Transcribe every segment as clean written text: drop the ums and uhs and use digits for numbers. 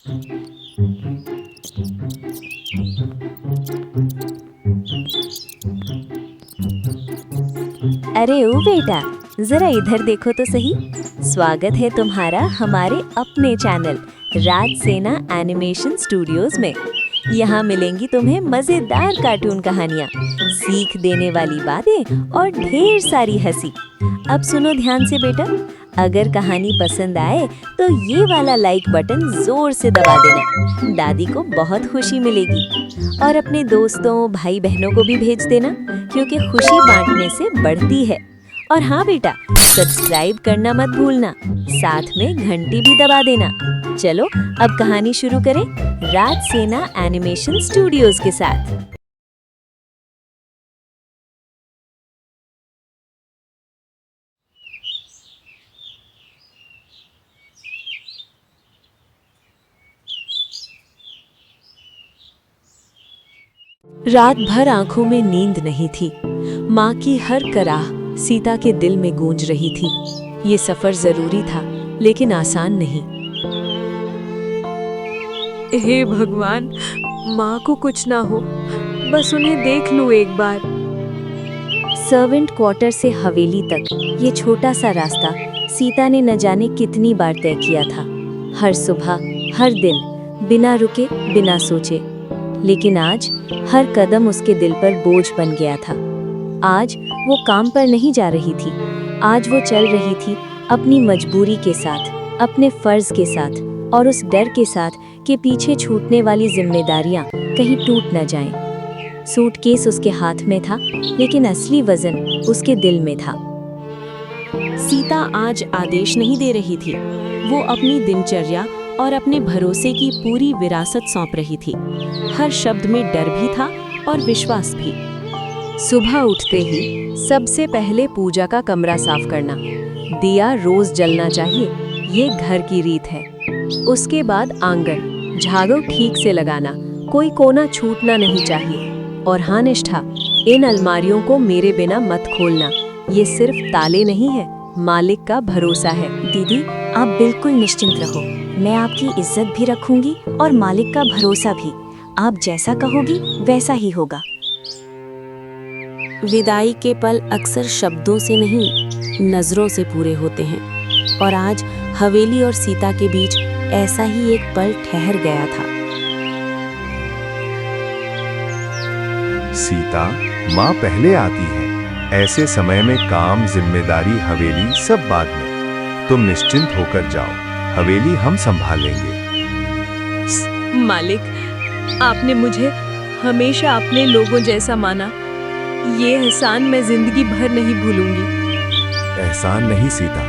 अरे ओ बेटा, जरा इधर देखो तो सही। स्वागत है तुम्हारा हमारे अपने चैनल राजसेना एनिमेशन स्टूडियोज में। यहाँ मिलेंगी तुम्हें मजेदार कार्टून कहानियाँ, सीख देने वाली बातें और ढेर सारी हंसी। अब सुनो ध्यान से बेटा, अगर कहानी पसंद आए तो ये वाला लाइक बटन जोर से दबा देना, दादी को बहुत खुशी मिलेगी। और अपने दोस्तों भाई बहनों को भी भेज देना, क्योंकि खुशी बांटने से बढ़ती है। और हाँ बेटा, सब्सक्राइब करना मत भूलना, साथ में घंटी भी दबा देना। चलो अब कहानी शुरू करें राजसेना एनिमेशन स्टूडियोज के साथ। रात भर आंखों में नींद नहीं थी। माँ की हर कराह सीता के दिल में गूंज रही थी। ये सफर जरूरी था, लेकिन आसान नहीं। हे भगवान, माँ को कुछ ना हो, बस उन्हें देख लूं एक बार। सर्वेंट क्वार्टर से हवेली तक ये छोटा सा रास्ता सीता ने न जाने कितनी बार तय किया था। हर सुबह, हर दिन, बिना रुके, बिना सोचे। लेकिन आज हर कदम उसके दिल पर बोझ बन गया था। आज वो काम पर नहीं जा रही थी, आज वो चल रही थी अपनी मजबूरी के साथ, अपने फर्ज के साथ, और उस डर के साथ कि पीछे छूटने वाली जिम्मेदारियां कहीं टूट न जाएं। सूटकेस उसके हाथ में था, लेकिन असली वजन उसके दिल में था। सीता आज आदेश नहीं दे रही थी, वो अपनी दिनचर्या और अपने भरोसे की पूरी विरासत सौंप रही थी। हर शब्द में डर भी था और विश्वास भी। सुबह उठते ही सबसे पहले पूजा का कमरा साफ करना। दिया रोज जलना चाहिए, ये घर की रीत है। उसके बाद आंगन, झाड़ू ठीक से लगाना, कोई कोना छूटना नहीं चाहिए। और हाँ निष्ठा, इन अलमारियों को मेरे बिना मत खोलना, ये सिर्फ ताले नहीं है, मालिक का भरोसा है। दीदी, आप बिल्कुल निश्चिंत रहो, मैं आपकी इज्जत भी रखूंगी और मालिक का भरोसा भी। आप जैसा कहोगी वैसा ही होगा। विदाई के पल अक्सर शब्दों से नहीं, नजरों से पूरे होते हैं। और आज हवेली और सीता के बीच ऐसा ही एक पल ठहर गया था। सीता, माँ पहले आती है। ऐसे समय में काम, जिम्मेदारी, हवेली सब बाद में। तुम निश्चिंत होकर जाओ, हवेली हम संभाल लेंगे। मालिक, आपने मुझे हमेशा अपने लोगों जैसा माना, ये एहसान मैं जिंदगी भर नहीं भूलूंगी। एहसान नहीं सीता,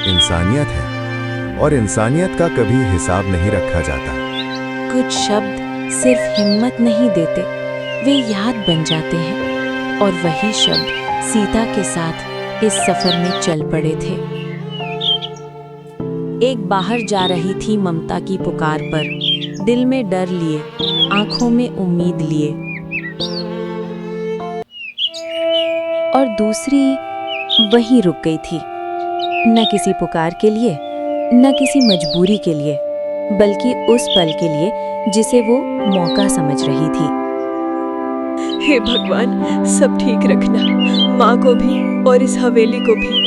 इंसानियत है, और इंसानियत का कभी हिसाब नहीं रखा जाता। कुछ शब्द सिर्फ हिम्मत नहीं देते, वे याद बन जाते हैं। और वही शब्द सीता के साथ इस सफर में चल पड़े थे। एक बाहर जा रही थी ममता की पुकार पर, दिल में डर लिए, आंखों में उम्मीद लिए। और दूसरी वहीं रुक गई थी, न किसी पुकार के लिए, न किसी मजबूरी के लिए, बल्कि उस पल के लिए जिसे वो मौका समझ रही थी। हे भगवान, सब ठीक रखना, माँ को भी और इस हवेली को भी।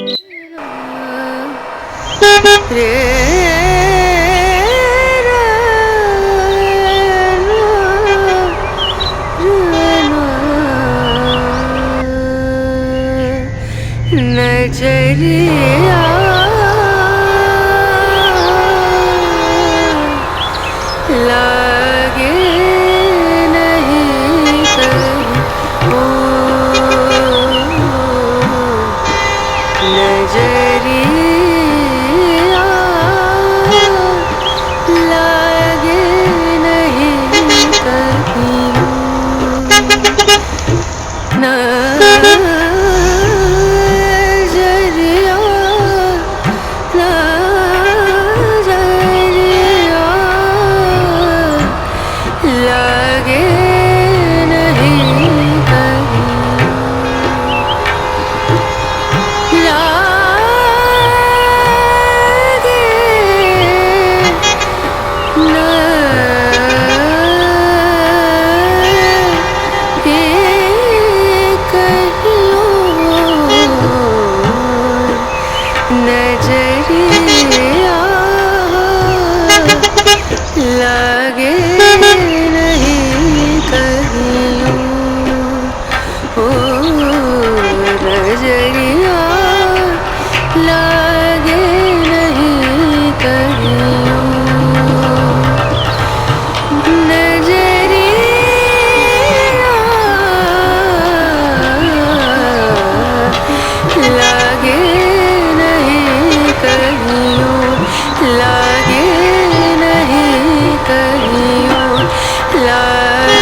नजरिया लागे नहीं कहीं, ओ नजरिया लागे नहीं कहीं, नजरिया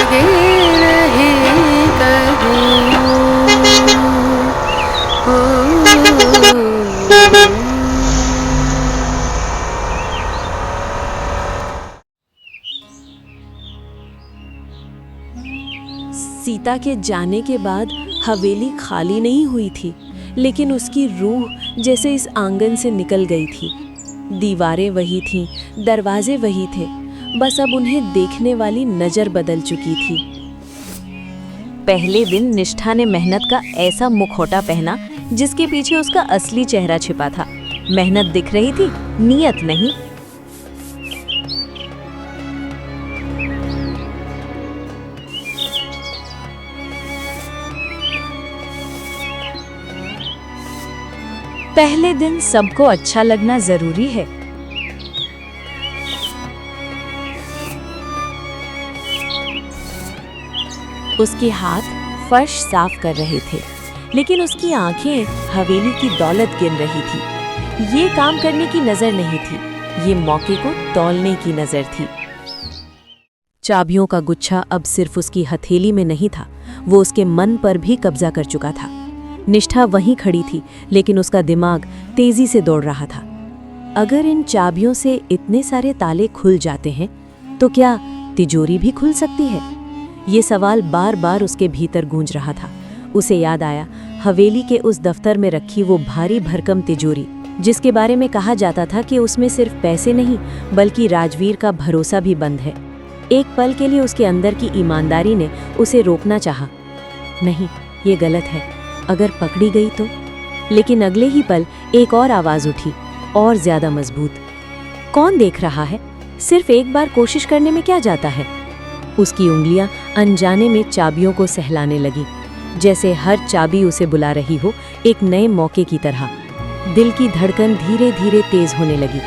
लगे नहीं कभी सीता के जाने के बाद हवेली खाली नहीं हुई थी, लेकिन उसकी रूह जैसे इस आंगन से निकल गई थी। दीवारें वही थीं, दरवाजे वही थे, बस अब उन्हें देखने वाली नजर बदल चुकी थी। पहले दिन निष्ठा ने मेहनत का ऐसा मुखौटा पहना जिसके पीछे उसका असली चेहरा छिपा था। मेहनत दिख रही थी, नियत नहीं। पहले दिन सबको अच्छा लगना जरूरी है। उसके हाथ फर्श साफ कर रहे थे, लेकिन उसकी आंखें हवेली की दौलत गिन रही थी। ये काम करने की नजर नहीं थी, ये मौके को तौलने की नजर थी। चाबियों का गुच्छा अब सिर्फ उसकी हथेली में नहीं था, वो उसके मन पर भी कब्जा कर चुका था। निष्ठा वहीं खड़ी थी, लेकिन उसका दिमाग तेजी से दौड़ रहा था। अगर इन चाबियों से इतने सारे ताले खुल जाते हैं, तो क्या तिजोरी भी खुल सकती है? ये सवाल बार बार उसके भीतर गूंज रहा था। उसे याद आया हवेली के उस दफ्तर में रखी वो भारी भरकम तिजोरी, जिसके बारे में कहा जाता था कि उसमें सिर्फ पैसे नहीं बल्कि राजवीर का भरोसा भी बंद है। एक पल के लिए उसके अंदर की ईमानदारी ने उसे रोकना चाहा। नहीं, ये गलत है, अगर पकड़ी गई तो। लेकिन अगले ही पल एक और आवाज उठी, और ज्यादा मजबूत। कौन देख रहा है? सिर्फ एक बार कोशिश करने में क्या जाता है? उसकी उंगलियां अनजाने में चाबियों को सहलाने लगी, जैसे हर चाबी उसे बुला रही हो, एक नए मौके की तरह। दिल की धड़कन धीरे धीरे तेज होने लगी।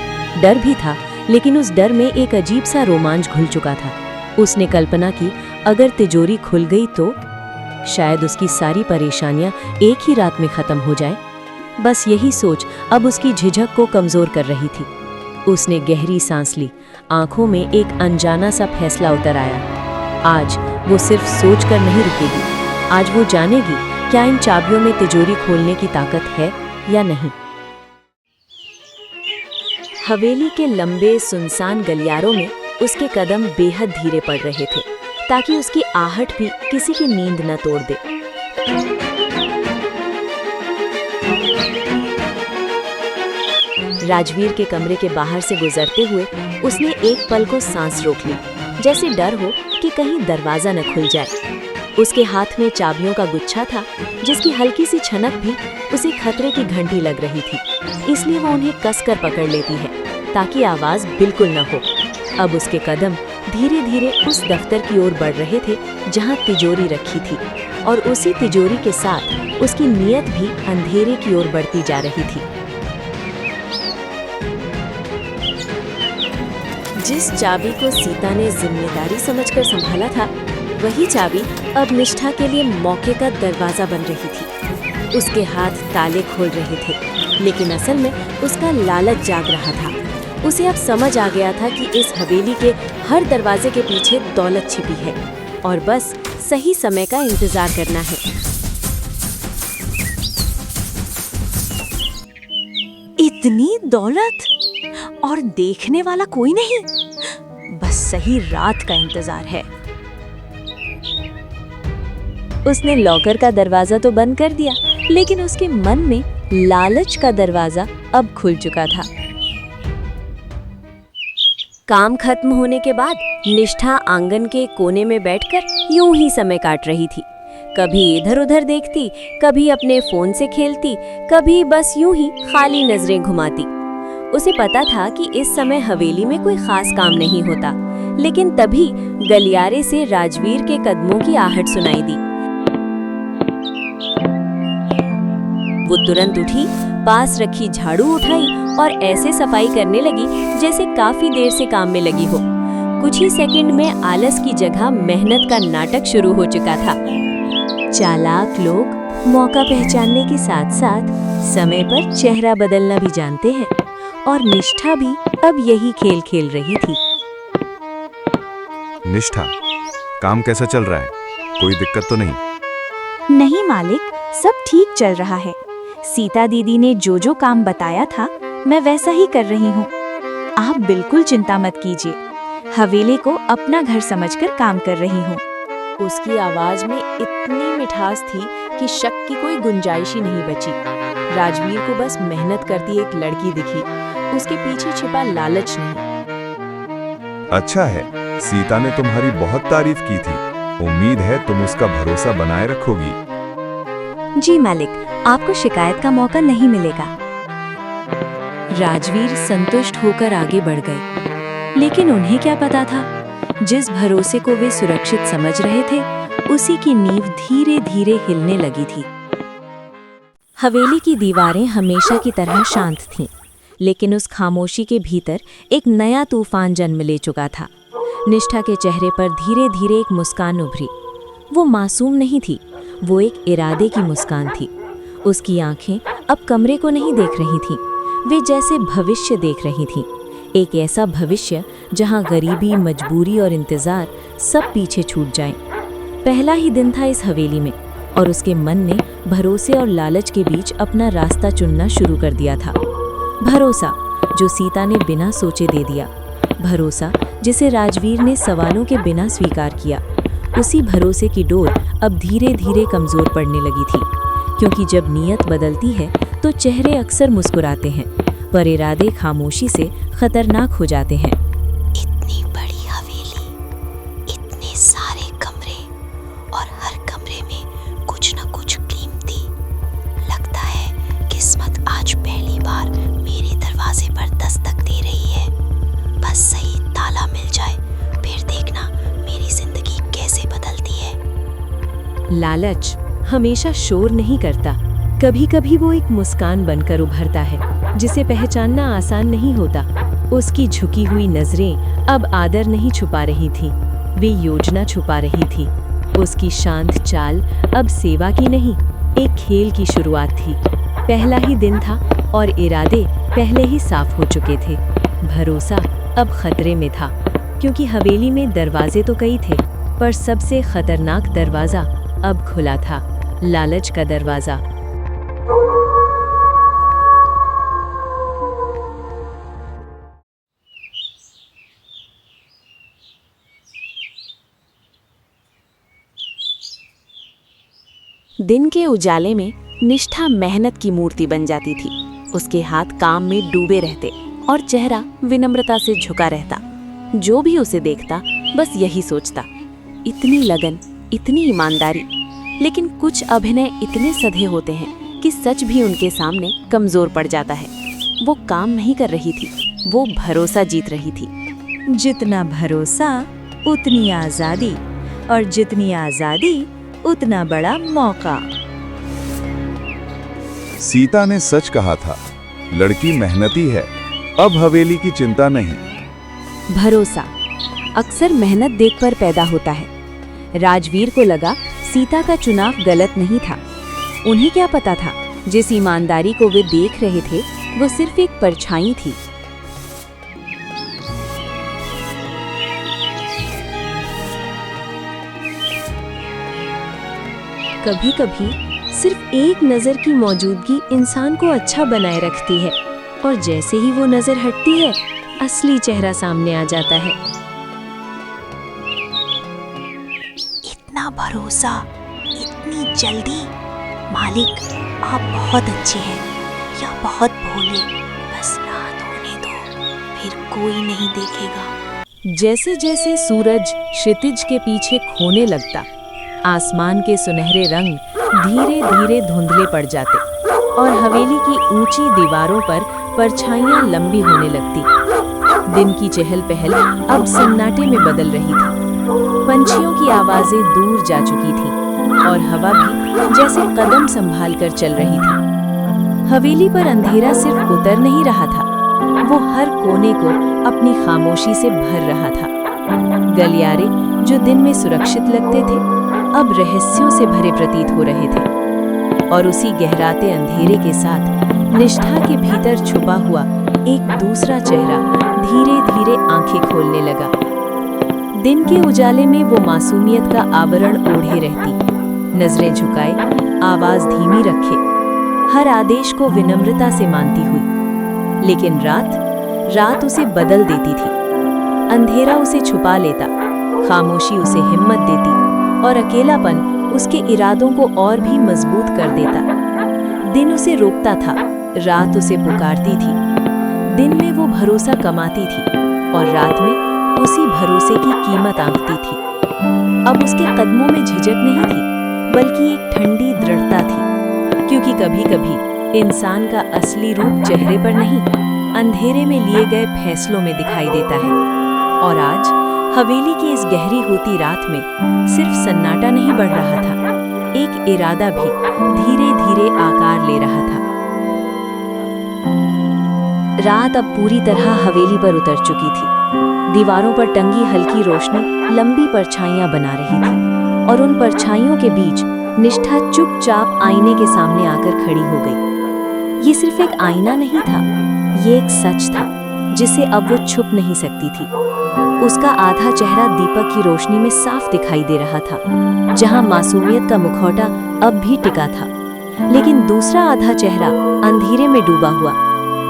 डर भी था, लेकिन उस डर में एक अजीब सा रोमांच घुल चुका था। उसने कल्पना की, अगर तिजोरी खुल गई तो शायद उसकी सारी परेशानियां एक ही रात में खत्म हो जाए। बस यही सोच अब उसकी झिझक को कमजोर कर रही थी। उसने गहरी सांस ली, आंखों में एक अनजाना सा फैसला उतर आया। आज वो सिर्फ सोच कर नहीं रुकेगी, आज वो जानेगी क्या इन चाबियों में तिजोरी खोलने की ताकत है या नहीं। हवेली के लंबे सुनसान गलियारों में उसके कदम बेहद धीरे पड़ रहे थे, ताकि उसकी आहट भी किसी की नींद न तोड़ दे। राजवीर के कमरे के बाहर से गुजरते हुए उसने एक पल को सांस रोक ली, जैसे डर हो कि कहीं दरवाजा न खुल जाए। उसके हाथ में चाबियों का गुच्छा था, जिसकी हल्की सी छनक भी उसे खतरे की घंटी लग रही थी, इसलिए वो उन्हें कसकर पकड़ लेती है ताकि आवाज बिल्कुल न हो। अब उसके कदम धीरे धीरे उस दफ्तर की ओर बढ़ रहे थे जहां तिजोरी रखी थी, और उसी तिजोरी के साथ उसकी नीयत भी अंधेरे की ओर बढ़ती जा रही थी। जिस चाबी को सीता ने जिम्मेदारी समझकर संभाला था, वही चाबी अब निष्ठा के लिए मौके का दरवाजा बन रही थी। उसके हाथ ताले खोल रहे थे, लेकिन असल में उसका लालच जाग रहा था। उसे अब समझ आ गया था कि इस हवेली के हर दरवाजे के पीछे दौलत छिपी है, और बस सही समय का इंतजार करना है। इतनी दौलत और देखने वाला कोई नहीं, बस सही रात का इंतजार है। उसने लॉकर का दरवाजा तो बंद कर दिया, लेकिन उसके मन में लालच का दरवाजा अब खुल चुका था। काम खत्म होने के बाद निष्ठा आंगन के कोने में बैठकर यूं ही समय काट रही थी। कभी इधर-उधर देखती, कभी अपने फोन से खेलती, कभी बस यूं ही खाली नजरें घुमाती। उसे पता था कि इस समय हवेली में कोई खास काम नहीं होता, लेकिन तभी गलियारे से राजवीर के कदमों की आहट सुनाई दी। वो तुरंत उठी, पास रखी झाड़ू उठाई और ऐसे सफाई करने लगी जैसे काफी देर से काम में लगी हो। कुछ ही सेकंड में आलस की जगह मेहनत का नाटक शुरू हो चुका था। चालाक लोग मौका पहचानने के साथ साथ समय पर चेहरा बदलना भी जानते हैं, और निष्ठा भी अब यही खेल खेल रही थी। निष्ठा, काम कैसा चल रहा है? कोई दिक्कत तो नहीं? नहीं मालिक, सब ठीक चल रहा है। सीता दीदी ने जो जो काम बताया था मैं वैसा ही कर रही हूँ। आप बिल्कुल चिंता मत कीजिए। हवेली को अपना घर समझकर काम कर रही हूँ। उसकी आवाज में इतनी मिठास थी कि शक की कोई गुंजाइश ही नहीं बची। राजवीर को बस मेहनत करती एक लड़की दिखी, उसके पीछे छिपा लालच नहीं। अच्छा है, सीता ने तुम्हारी बहुत तारीफ की थी। उम्मीद है तुम उसका भरोसा बनाए रखोगी। जी मालिक, आपको शिकायत का मौका नहीं मिलेगा। राजवीर संतुष्ट होकर आगे बढ़ गए, लेकिन उन्हें क्या पता था, जिस भरोसे को वे सुरक्षित समझ रहे थे, उसी की नींव धीरे धीरे हिलने लगी थी। हवेली की दीवारें हमेशा की तरह शांत थीं, लेकिन उस खामोशी के भीतर एक नया तूफान जन्म ले चुका था। निष्ठा के चेहरे पर धीरे धीरे एक मुस्कान उभरी। वो मासूम नहीं थी, वो एक इरादे की मुस्कान थी। उसकी आंखें अब कमरे को नहीं देख रही थीं, वे जैसे भविष्य देख रही थीं। एक ऐसा भविष्य जहां गरीबी, मजबूरी और इंतजार सब पीछे छूट जाएं। पहला ही दिन था इस हवेली में, और उसके मन ने भरोसे और लालच के बीच अपना रास्ता चुनना शुरू कर दिया था। भरोसा जो सीता ने बिना सोचे दे दिया, भरोसा जिसे राजवीर ने सवालों के बिना स्वीकार किया। उसी भरोसे की डोर अब धीरे धीरे कमजोर पड़ने लगी थी, क्योंकि जब नीयत बदलती है तो चेहरे अक्सर मुस्कुराते हैं, पर इरादे खामोशी से खतरनाक हो जाते हैं। इतनी बड़ी हवेली, इतने सारे कमरे, और हर कमरे में कुछ न कुछ कीमती। लगता है किस्मत आज पहली बार मेरे दरवाजे पर दस्तक दे रही है। बस सही ताला मिल जाए, फिर देखना मेरी जिंदगी कैसे बदलती है। लालच हमेशा शोर नहीं करता, कभी कभी वो एक मुस्कान बनकर उभरता है, जिसे पहचानना आसान नहीं होता। उसकी झुकी हुई नजरें अब आदर नहीं छुपा रही थी, वे योजना छुपा रही थी। उसकी शांत चाल अब सेवा की नहीं, एक खेल की शुरुआत थी। पहला ही दिन था और इरादे पहले ही साफ हो चुके थे। भरोसा अब खतरे में था, क्योंकि हवेली में दरवाजे तो कई थे, पर सबसे खतरनाक दरवाजा अब खुला था, लालच का दरवाजा। दिन के उजाले में निष्ठा मेहनत की मूर्ति बन जाती थी। उसके हाथ काम में डूबे रहते और चेहरा विनम्रता से झुका रहता। जो भी उसे देखता बस यही सोचता, इतनी लगन, इतनी ईमानदारी। लेकिन कुछ अभिनय इतने सधे होते हैं कि सच भी उनके सामने कमजोर पड़ जाता है। वो काम नहीं कर रही थी, वो भरोसा जीत रही थी। जितना भरोसा उतनी आजादी, और जितनी आजादी उतना बड़ा मौका। सीता ने सच कहा था, लड़की मेहनती है, अब हवेली की चिंता नहीं। भरोसा अक्सर मेहनत देखकर पैदा होता है। राजवीर को लगा सीता का चुनाव गलत नहीं था। उन्हें क्या पता था, जिस ईमानदारी को वे देख रहे थे वो सिर्फ एक परछाई थी। कभी कभी सिर्फ एक नजर की मौजूदगी इंसान को अच्छा बनाए रखती है, और जैसे ही वो नजर हटती है, असली चेहरा सामने आ जाता है। इतना भरोसा, इतनी जल्दी? मालिक, आप बहुत अच्छे हैं या बहुत भोले। बस रात होने दो, फिर कोई नहीं देखेगा। जैसे जैसे सूरज क्षितिज के पीछे खोने लगता, आसमान के सुनहरे रंग धीरे धीरे धुंधले पड़ जाते और हवेली की ऊंची दीवारों पर परछाइयां लंबी होने लगती। दिन की चहल पहल अब सन्नाटे में बदल रही थी। पंछियों की आवाजें दूर जा चुकी थीं और हवा भी जैसे कदम संभाल कर चल रही थी। हवेली पर अंधेरा सिर्फ उतर नहीं रहा था, वो हर कोने को अपनी खामोशी से भर रहा था। गलियारे जो दिन में सुरक्षित लगते थे, अब रहस्यों से भरे प्रतीत हो रहे थे। और उसी गहराते अंधेरे के साथ निष्ठा के भीतर छुपा हुआ एक दूसरा चेहरा धीरे धीरे आंखें खोलने लगा। दिन के उजाले में वो मासूमियत का आवरण ओढ़े रहती, नजरें झुकाए, आवाज धीमी रखे, हर आदेश को विनम्रता से मानती हुई। लेकिन रात उसे बदल देती थी। अंधेरा उसे छुपा लेता, खामोशी उसे हिम्मत देती और अकेलापन उसके इरादों को और भी मजबूत कर देता। दिन उसे रोकता था, रात उसे पुकारती थी। दिन में वो भरोसा कमाती थी और रात में उसी भरोसे की कीमत आंकती थी। अब उसके कदमों में झिझक नहीं थी, बल्कि एक ठंडी दृढ़ता थी, क्योंकि कभी-कभी इंसान का असली रूप चेहरे पर नहीं, अंधेरे में लिए गए फैसलों में दिखाई देता है। और आज हवेली की इस गहरी होती रात में सिर्फ सन्नाटा नहीं बढ़ रहा था, एक इरादा भी धीरे-धीरे आकार ले रहा था। रात अब पूरी तरह हवेली पर उतर चुकी थी। दीवारों पर टंगी हल्की रोशनी लंबी परछाइयां बना रही थी और उन परछाइयों के बीच निष्ठा चुपचाप आईने के सामने आकर खड़ी हो गई। ये सिर्फ एक आईना नहीं था, ये एक सच था जिसे अब वो छुप नहीं सकती थी। उसका आधा चेहरा दीपक की रोशनी में साफ दिखाई दे रहा था, जहां मासूमियत का मुखौटा अब भी टिका था। लेकिन दूसरा आधा चेहरा अंधेरे में डूबा हुआ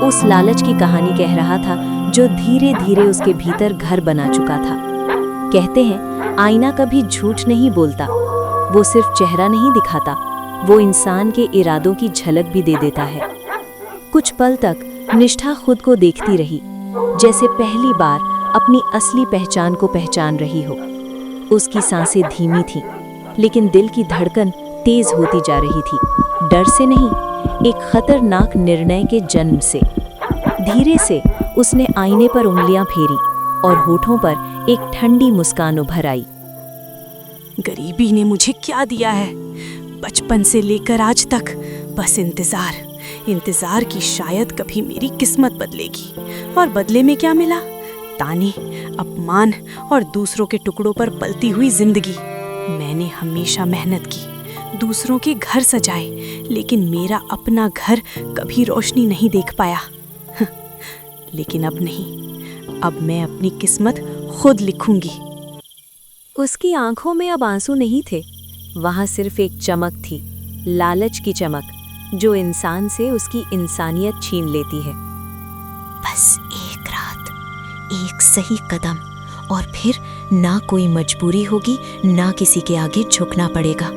उस लालच की कहानी कह रहा था, जो धीरे धीरे उसके भीतर घर बना चुका था। कहते हैं आईना कभी झूठ नहीं बोलता, वो सिर्फ चेहरा नहीं दिखाता, वो इंसान के इरादों की झलक भी दे देता है। कुछ पल तक निष्ठा खुद को देखती रही, जैसे पहली बार अपनी असली पहचान को पहचान रही हो। उसकी सांसें धीमी थीं, लेकिन दिल की धड़कन तेज होती जा रही थी, डर से नहीं, एक खतरनाक निर्णय के जन्म से। धीरे से उसने आईने पर उंगलियां फेरी और होठों पर एक ठंडी मुस्कान उभर आई। गरीबी ने मुझे क्या दिया है? बचपन से लेकर आज तक बस इंतजार की शायद कभी मेरी किस्मत बदलेगी। और बदले में क्या मिला? ताने, अपमान और दूसरों के टुकड़ों पर पलती हुई जिंदगी। मैंने हमेशा मेहनत की, दूसरों के घर सजाए, लेकिन मेरा अपना घर कभी रोशनी नहीं देख पाया। लेकिन अब नहीं, अब मैं अपनी किस्मत खुद लिखूंगी। उसकी आंखों में अब आंसू नहीं थे, वहां सिर्फ एक चमक थी, लालच की चमक, जो इंसान से उसकी इंसानियत छीन लेती है। बस एक रात, एक सही कदम, और फिर ना कोई मजबूरी होगी, ना किसी के आगे झुकना पड़ेगा।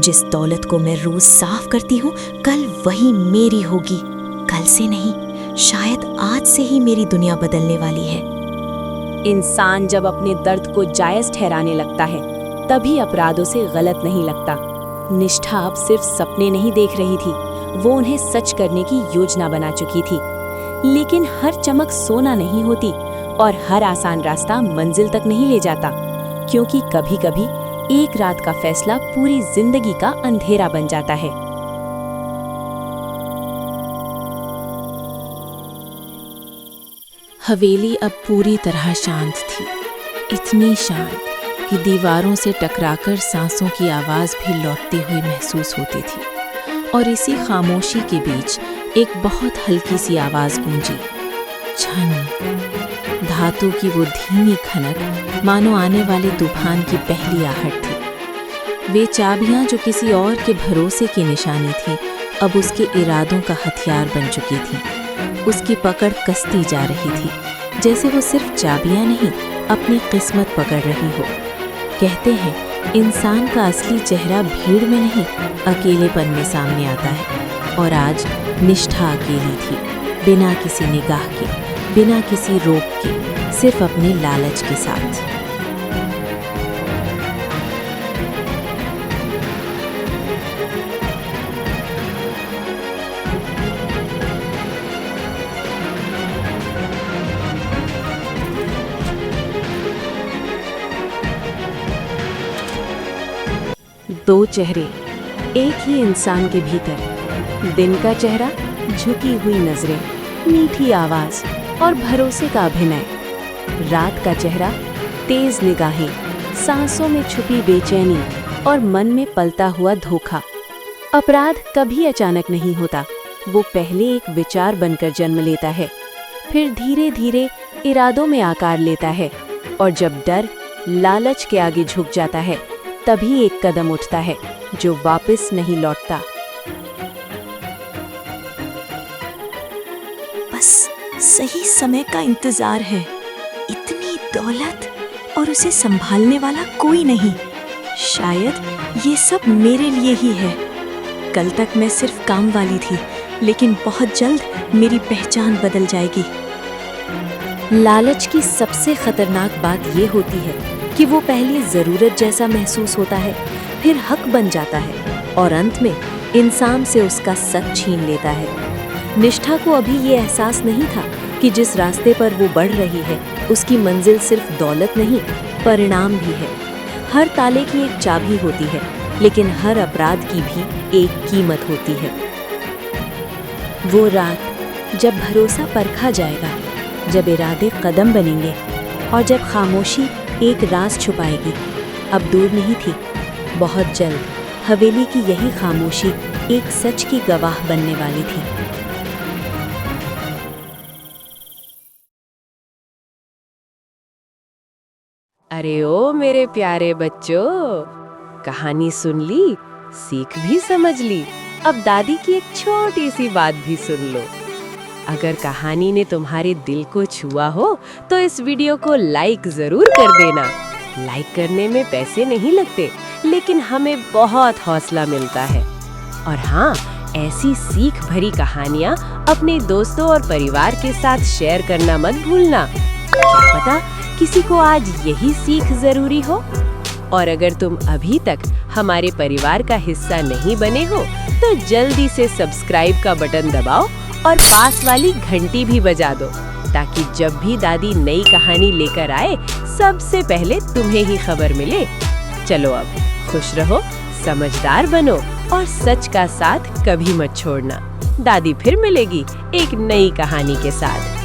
जिस दौलत को मैं रोज साफ करती हूँ, कल वही मेरी होगी। कल से नहीं, शायद आज से ही मेरी दुनिया बदलने वाली है। इंसान जब अपने दर्द को जायज ठहराने लगता है, तभी अपराधों से गलत नहीं लगता। निष्ठा अब सिर्फ सपने नहीं देख रही थी, वो उन्हें सच करने की योजना बना चुकी थी। लेकिन हर चमक सोना नहीं होती और हर आसान रास्ता मंजिल तक नहीं ले जाता, क्योंकि कभी-कभी एक रात का फैसला पूरी जिंदगी का अंधेरा बन जाता है। हवेली अब पूरी तरह शांत थी, इतनी शांत कि दीवारों से टकराकर सांसों की आवाज भी लौटती हुई महसूस होती थी। और इसी खामोशी के बीच एक बहुत हल्की सी आवाज गूंजी, छन। धातु की वो धीमी खनक मानो आने वाले तूफान की पहली आहट थी। वे चाबियां जो किसी और के भरोसे की निशानी थी, अब उसके इरादों का हथियार बन चुकी थी। उसकी पकड़ कसती जा रही थी, जैसे वो सिर्फ चाबियां नहीं, अपनी किस्मत पकड़ रही हो। कहते हैं इंसान का असली चेहरा भीड़ में नहीं, अकेलेपन में सामने आता है। और आज निष्ठा अकेली थी, बिना किसी निगाह के, बिना किसी रोक के, सिर्फ अपने लालच के साथ। दो चेहरे एक ही इंसान के भीतर। दिन का चेहरा, झुकी हुई नजरें, मीठी आवाज और भरोसे का अभिनय। रात का चेहरा, तेज निगाहें, सांसों में छुपी बेचैनी और मन में पलता हुआ धोखा। अपराध कभी अचानक नहीं होता, वो पहले एक विचार बनकर जन्म लेता है, फिर धीरे धीरे इरादों में आकार लेता है, और जब डर लालच के आगे झुक जाता है। तभी एक कदम उठता है जो वापस नहीं लौटता। बस सही समय का इंतजार है। इतनी दौलत और उसे संभालने वाला कोई नहीं। शायद ये सब मेरे लिए ही है। कल तक मैं सिर्फ काम वाली थी, लेकिन बहुत जल्द मेरी पहचान बदल जाएगी। लालच की सबसे खतरनाक बात ये होती है कि वो पहले ज़रूरत जैसा महसूस होता है, फिर हक बन जाता है और अंत में इंसान से उसका सच छीन लेता है। निष्ठा को अभी ये एहसास नहीं था कि जिस रास्ते पर वो बढ़ रही है उसकी मंजिल सिर्फ दौलत नहीं, परिणाम भी है। हर ताले की एक चाबी होती है, लेकिन हर अपराध की भी एक कीमत होती है। वो रात जब भरोसा परखा जाएगा, जब इरादे कदम बनेंगे और जब खामोशी एक राज छुपाएगी, अब दूर नहीं थी। बहुत जल्द हवेली की यही खामोशी एक सच की गवाह बनने वाली थी। अरे ओ मेरे प्यारे बच्चों, कहानी सुन ली, सीख भी समझ ली। अब दादी की एक छोटी सी बात भी सुन लो। अगर कहानी ने तुम्हारे दिल को छुआ हो तो इस वीडियो को लाइक जरूर कर देना। लाइक करने में पैसे नहीं लगते, लेकिन हमें बहुत हौसला मिलता है। और हाँ, ऐसी सीख भरी कहानियाँ अपने दोस्तों और परिवार के साथ शेयर करना मत भूलना। क्या पता किसी को आज यही सीख जरूरी हो। और अगर तुम अभी तक हमारे परिवार का हिस्सा नहीं बने हो तो जल्दी से सब्सक्राइब का बटन दबाओ और पास वाली घंटी भी बजा दो, ताकि जब भी दादी नई कहानी लेकर आए सबसे पहले तुम्हें ही खबर मिले। चलो अब खुश रहो, समझदार बनो और सच का साथ कभी मत छोड़ना। दादी फिर मिलेगी एक नई कहानी के साथ।